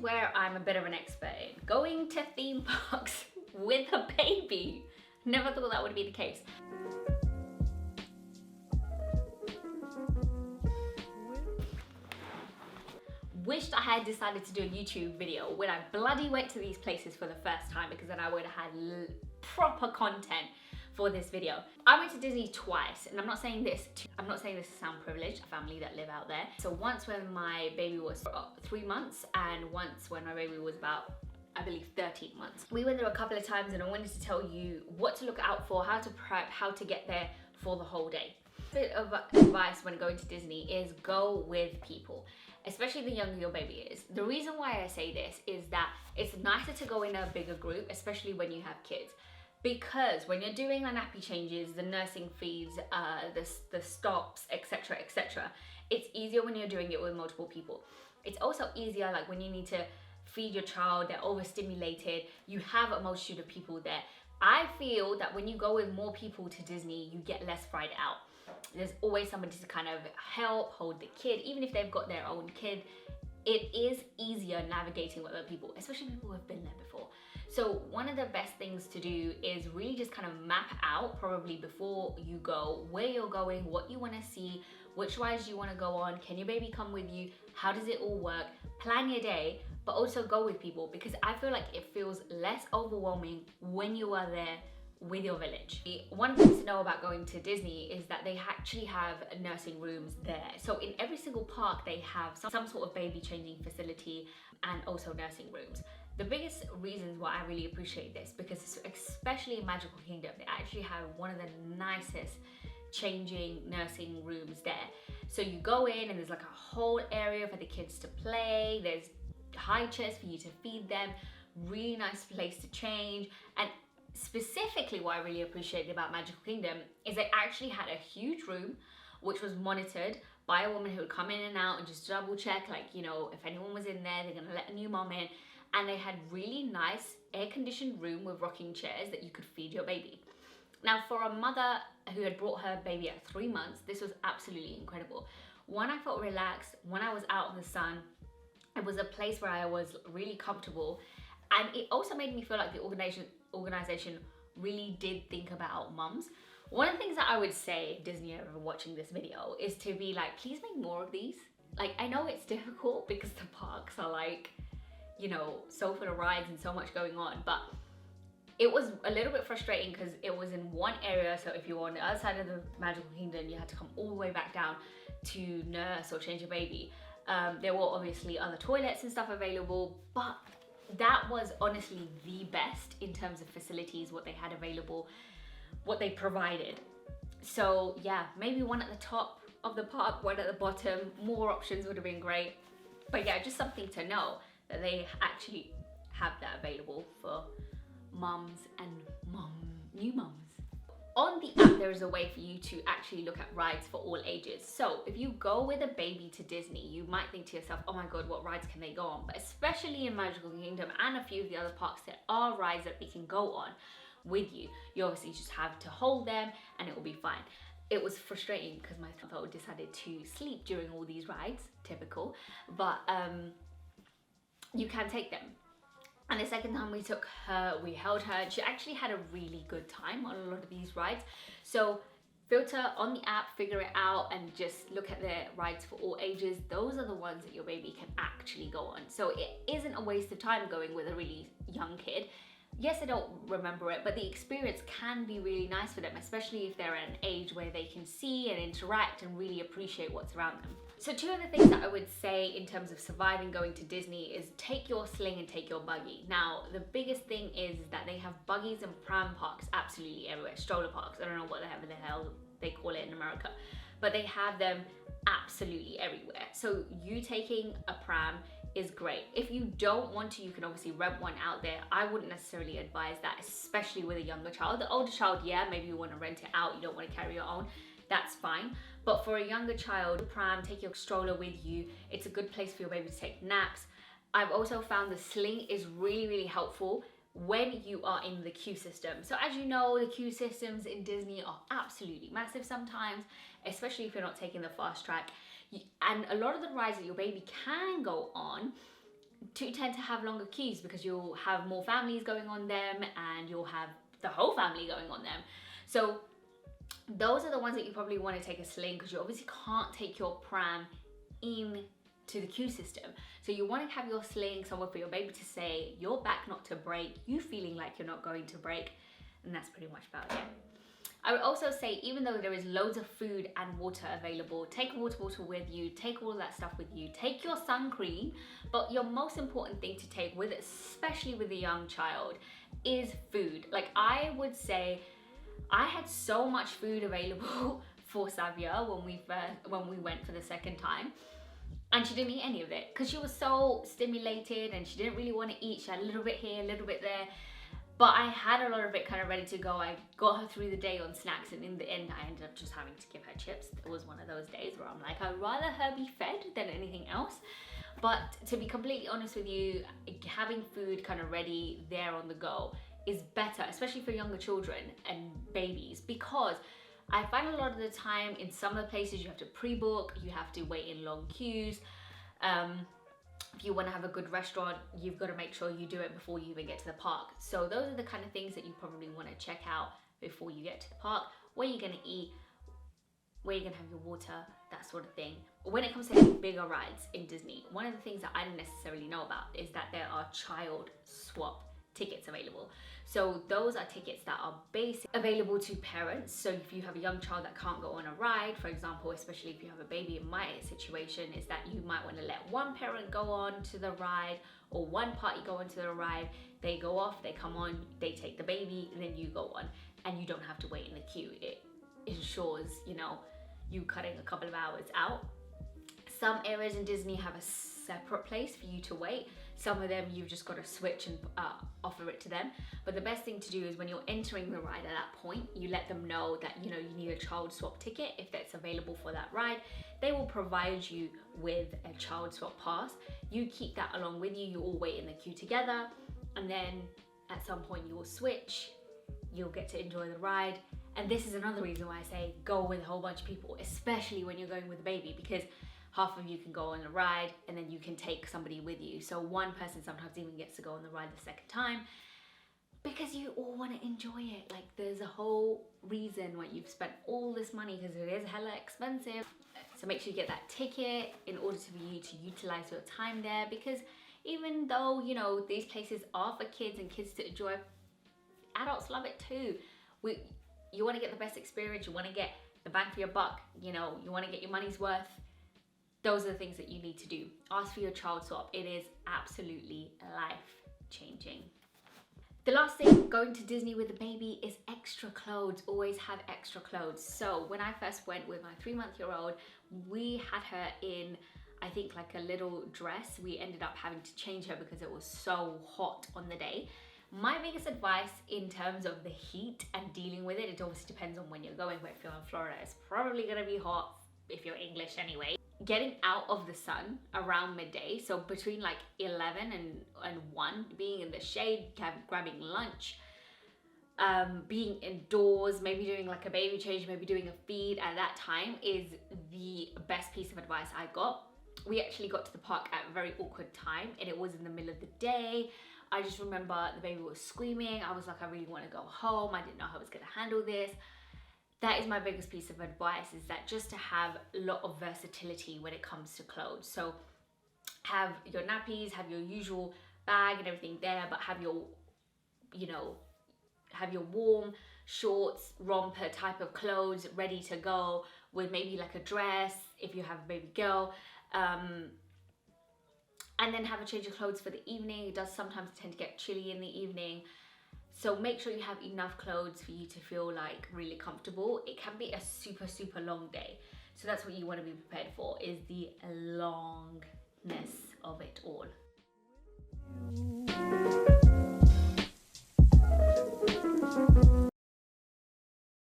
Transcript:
where I'm a bit of an expert in. Going to theme parks with a baby. Never thought that would be the case. Wished I had decided to do a YouTube video when I bloody went to these places for the first time, because then I would have had proper content for this video. I went to Disney twice, and I'm not saying this to sound privileged, a family that live out there. So once when my baby was 3 months, and once when my baby was about, I believe, 13 months. We went there a couple of times, and I wanted to tell you what to look out for, how to prep, how to get there for the whole day. A bit of advice when going to Disney is go with people, especially the younger your baby is. The reason why I say this is that it's nicer to go in a bigger group, especially when you have kids. Because when you're doing the nappy changes, the nursing feeds, the stops, etc., etc., it's easier when you're doing it with multiple people. It's also easier like when you need to feed your child, they're overstimulated, you have a multitude of people there. I feel that when you go with more people to Disney, you get less fried out. There's always somebody to kind of help, hold the kid, even if they've got their own kid. It is easier navigating with other people, especially people who have been there before. So one of the best things to do is really just kind of map out, probably before you go, where you're going, what you want to see, which rides you want to go on, can your baby come with you, how does it all work, plan your day, but also go with people, because I feel like it feels less overwhelming when you are there with your village. One thing to know about going to Disney is that they actually have nursing rooms there. So in every single park they have some sort of baby changing facility and also nursing rooms. The biggest reasons why I really appreciate this, because especially in Magical Kingdom, they actually have one of the nicest changing nursing rooms there. So you go in and there's like a whole area for the kids to play, there's high chairs for you to feed them, really nice place to change. And specifically what I really appreciated about Magical Kingdom is they actually had a huge room which was monitored by a woman who would come in and out and just double check, like, you know, if anyone was in there, they're gonna let a new mom in. And they had really nice air-conditioned room with rocking chairs that you could feed your baby. Now, for a mother who had brought her baby at 3 months, this was absolutely incredible. One, I felt relaxed. When I was out in the sun, it was a place where I was really comfortable. And it also made me feel like the organization really did think about mums. One of the things that I would say, Disney, if you're watching this video, is to be like, please make more of these. Like, I know it's difficult because the parks are like, you know, so full of rides and so much going on, but it was a little bit frustrating because it was in one area. So if you were on the other side of the Magical Kingdom, you had to come all the way back down to nurse or change your baby. There were obviously other toilets and stuff available, but that was honestly the best in terms of facilities, what they had available, what they provided. So yeah, maybe one at the top of the park, one at the bottom, more options would have been great. But yeah, just something to know that they actually have that available for mums and new mums. On the app, there is a way for you to actually look at rides for all ages. So if you go with a baby to Disney, you might think to yourself, oh my God, what rides can they go on? But especially in Magical Kingdom and a few of the other parks, there are rides that they can go on with you. You obviously just have to hold them and it will be fine. It was frustrating because my son decided to sleep during all these rides, typical, but you can take them. And the second time we took her, we held her, and she actually had a really good time on a lot of these rides. So filter on the app, figure it out, and just look at the rides for all ages. Those are the ones that your baby can actually go on. So it isn't a waste of time going with a really young kid. Yes, they don't remember it, but the experience can be really nice for them, especially if they're at an age where they can see and interact and really appreciate what's around them. So 2 of the things that I would say in terms of surviving going to Disney is take your sling and take your buggy. Now, the biggest thing is that they have buggies and pram parks absolutely everywhere, stroller parks. I don't know what the hell they call it in America, but they have them absolutely everywhere. So you taking a pram is great. If you don't want to, you can obviously rent one out there. I wouldn't necessarily advise that, especially with a younger child. The older child, yeah, maybe you want to rent it out, you don't want to carry your own, that's fine. But for a younger child, pram, take your stroller with you. It's a good place for your baby to take naps. I've also found the sling is really, really helpful when you are in the queue system. So as you know, the queue systems in Disney are absolutely massive sometimes, especially if you're not taking the fast track. And a lot of the rides that your baby can go on to tend to have longer queues because you'll have more families going on them and you'll have the whole family going on them. So those are the ones that you probably want to take a sling, because you obviously can't take your pram in to the queue system. So you want to have your sling somewhere for your baby to stay, your back not to break, you feeling like you're not going to break, and that's pretty much about it. I would also say, even though there is loads of food and water available, take a water bottle with you, take all that stuff with you, take your sun cream, but your most important thing to take with it, especially with a young child, is food. Like, I would say I had so much food available for Savia when we went for the second time, and she didn't eat any of it because she was so stimulated and she didn't really want to eat. She had a little bit here, a little bit there. But I had a lot of it kind of ready to go. I got her through the day on snacks, and in the end I ended up just having to give her chips. It was one of those days where I'm like, I'd rather her be fed than anything else. But to be completely honest with you, having food kind of ready there on the go is better, especially for younger children and babies, because I find a lot of the time in some of the places you have to pre-book, you have to wait in long queues. If you want to have a good restaurant, you've got to make sure you do it before you even get to the park. So those are the kind of things that you probably want to check out before you get to the park. Where you're going to eat, where you're going to have your water, that sort of thing. When it comes to bigger rides in Disney, one of the things that I didn't necessarily know about is that there are child swap tickets available. So those are tickets that are basically available to parents. So if you have a young child that can't go on a ride, for example, especially if you have a baby, in my situation is that you might want to let one parent go on to the ride or one party go onto the ride. They go off, they come on, they take the baby, and then you go on, and you don't have to wait in the queue. It ensures, you know, you cutting a couple of hours out. Some areas in Disney have a separate place for you to wait. Some of them you've just got to switch and offer it to them. But the best thing to do is when you're entering the ride at that point, you let them know that, you know, you need a child swap ticket if that's available for that ride. They will provide you with a child swap pass. You keep that along with you. You all wait in the queue together, and then at some point you will switch. You'll get to enjoy the ride. And this is another reason why I say go with a whole bunch of people, especially when you're going with a baby, because half of you can go on the ride and then you can take somebody with you. So one person sometimes even gets to go on the ride the second time, because you all want to enjoy it. Like, there's a whole reason why you've spent all this money, because it is hella expensive. So make sure you get that ticket in order for you to utilize your time there, because even though, you know, these places are for kids and kids to enjoy, adults love it too. You want to get the best experience, you want to get the bang for your buck, you know, you want to get your money's worth. Those are the things that you need to do. Ask for your child swap. It is absolutely life-changing. The last thing, going to Disney with a baby, is extra clothes. Always have extra clothes. So when I first went with my 3-month-old, we had her in, I think, like a little dress. We ended up having to change her because it was so hot on the day. My biggest advice in terms of the heat and dealing with it, it obviously depends on when you're going, but if you're in Florida, it's probably gonna be hot if you're English anyway. Getting out of the sun around midday, so between like 11 and 1, being in the shade, grabbing lunch, being indoors, maybe doing like a baby change, maybe doing a feed at that time is the best piece of advice I got. We actually got to the park at a very awkward time, and it was in the middle of the day. I just remember the baby was screaming. I was like, I really want to go home. I didn't know how I was going to handle this. That is my biggest piece of advice, is that just to have a lot of versatility when it comes to clothes. So have your nappies, have your usual bag and everything there, but have your, you know, have your warm shorts, romper type of clothes ready to go, with maybe like a dress if you have a baby girl. And then have a change of clothes for the evening. It does sometimes tend to get chilly in the evening. So make sure you have enough clothes for you to feel like really comfortable. It can be a super, super long day. So that's what you want to be prepared for, is the longness of it all.